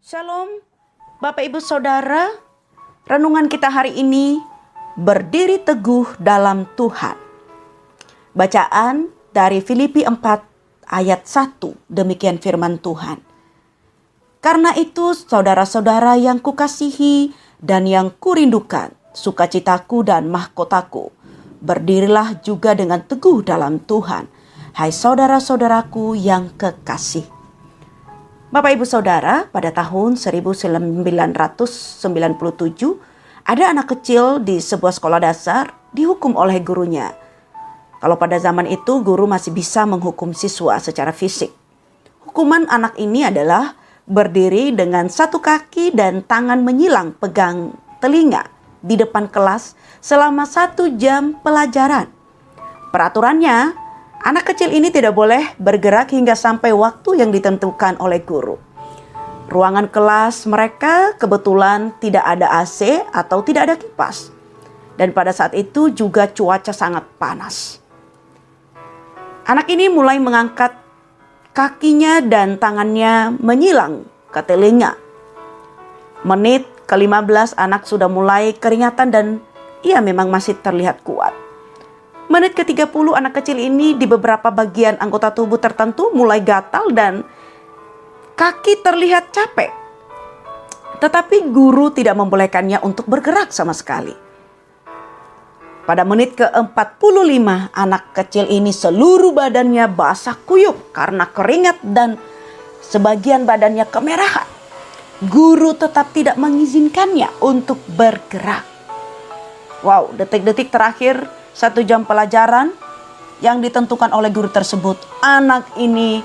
Shalom, Bapak Ibu Saudara. Renungan kita hari ini, berdiri teguh dalam Tuhan. Bacaan dari Filipi 4 ayat 1, demikian firman Tuhan. Karena itu saudara-saudara yang kukasihi dan yang kurindukan, sukacitaku dan mahkotaku, berdirilah juga dengan teguh dalam Tuhan, hai saudara-saudaraku yang kekasih. Bapak Ibu Saudara, pada tahun 1997 ada anak kecil di sebuah sekolah dasar dihukum oleh gurunya. Kalau pada zaman itu guru masih bisa menghukum siswa secara fisik. Hukuman anak ini adalah berdiri dengan satu kaki dan tangan menyilang pegang telinga di depan kelas selama 1 jam pelajaran. Peraturannya, anak kecil ini tidak boleh bergerak hingga sampai waktu yang ditentukan oleh guru. Ruangan kelas mereka kebetulan tidak ada AC atau tidak ada kipas. Dan pada saat itu juga cuaca sangat panas. Anak ini mulai mengangkat kakinya dan tangannya menyilang ke telinga. Menit ke-15 anak sudah mulai keringatan dan ia memang masih terlihat kuat. Menit ke-30 anak kecil ini di beberapa bagian anggota tubuh tertentu mulai gatal dan kaki terlihat capek. Tetapi guru tidak membolehkannya untuk bergerak sama sekali. Pada menit ke-45 anak kecil ini seluruh badannya basah kuyup karena keringat dan sebagian badannya kemerahan. Guru tetap tidak mengizinkannya untuk bergerak. Wow, detik-detik terakhir 1 jam pelajaran yang ditentukan oleh guru tersebut, anak ini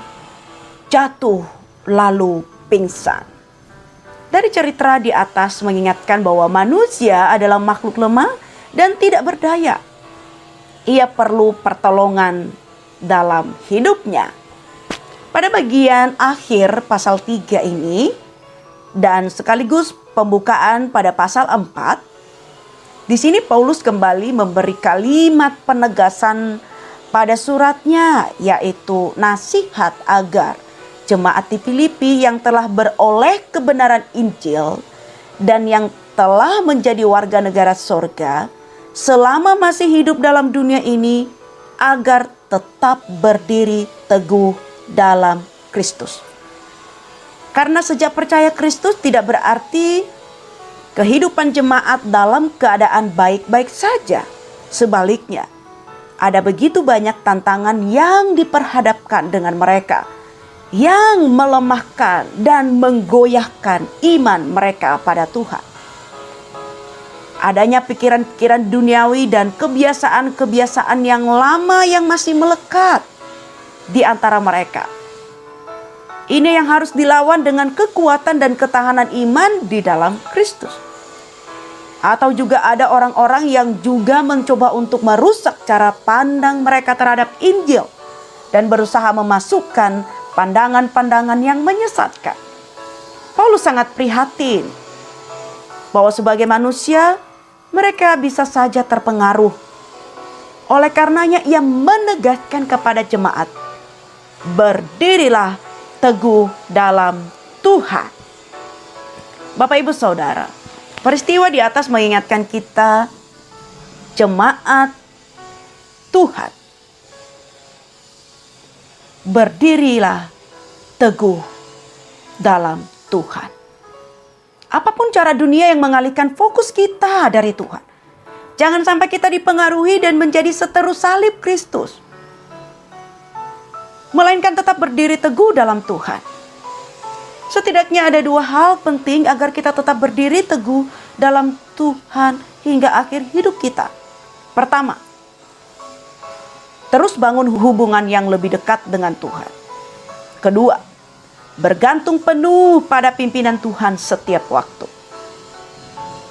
jatuh lalu pingsan. Dari cerita di atas mengingatkan bahwa manusia adalah makhluk lemah dan tidak berdaya. Ia perlu pertolongan dalam hidupnya. Pada bagian akhir pasal 3 ini dan sekaligus pembukaan pada pasal 4, di sini Paulus kembali memberi kalimat penegasan pada suratnya, yaitu nasihat agar jemaat di Filipi yang telah beroleh kebenaran Injil dan yang telah menjadi warga negara surga selama masih hidup dalam dunia ini agar tetap berdiri teguh dalam Kristus. Karena sejak percaya Kristus tidak berarti kehidupan jemaat dalam keadaan baik-baik saja. Sebaliknya, ada begitu banyak tantangan yang diperhadapkan dengan mereka, yang melemahkan dan menggoyahkan iman mereka pada Tuhan. Adanya pikiran-pikiran duniawi dan kebiasaan-kebiasaan yang lama yang masih melekat di antara mereka. Ini yang harus dilawan dengan kekuatan dan ketahanan iman di dalam Kristus. Atau juga ada orang-orang yang juga mencoba untuk merusak cara pandang mereka terhadap Injil dan berusaha memasukkan pandangan-pandangan yang menyesatkan. Paulus sangat prihatin bahwa sebagai manusia mereka bisa saja terpengaruh. Oleh karenanya ia menegaskan kepada jemaat, berdirilah teguh dalam Tuhan. Bapak Ibu Saudara, peristiwa di atas mengingatkan kita jemaat Tuhan. Berdirilah teguh dalam Tuhan. Apapun cara dunia yang mengalihkan fokus kita dari Tuhan, jangan sampai kita dipengaruhi dan menjadi seteru salib Kristus. Melainkan tetap berdiri teguh dalam Tuhan. Setidaknya ada 2 hal penting agar kita tetap berdiri teguh dalam Tuhan hingga akhir hidup kita. Pertama, terus bangun hubungan yang lebih dekat dengan Tuhan. Kedua, bergantung penuh pada pimpinan Tuhan setiap waktu.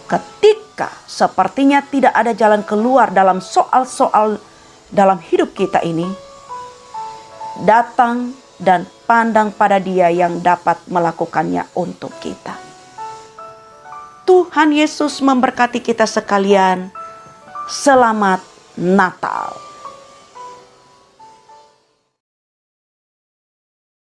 Ketika sepertinya tidak ada jalan keluar dalam soal-soal dalam hidup kita ini, datang dan pandang pada Dia yang dapat melakukannya untuk kita. Tuhan Yesus memberkati kita sekalian. Selamat Natal.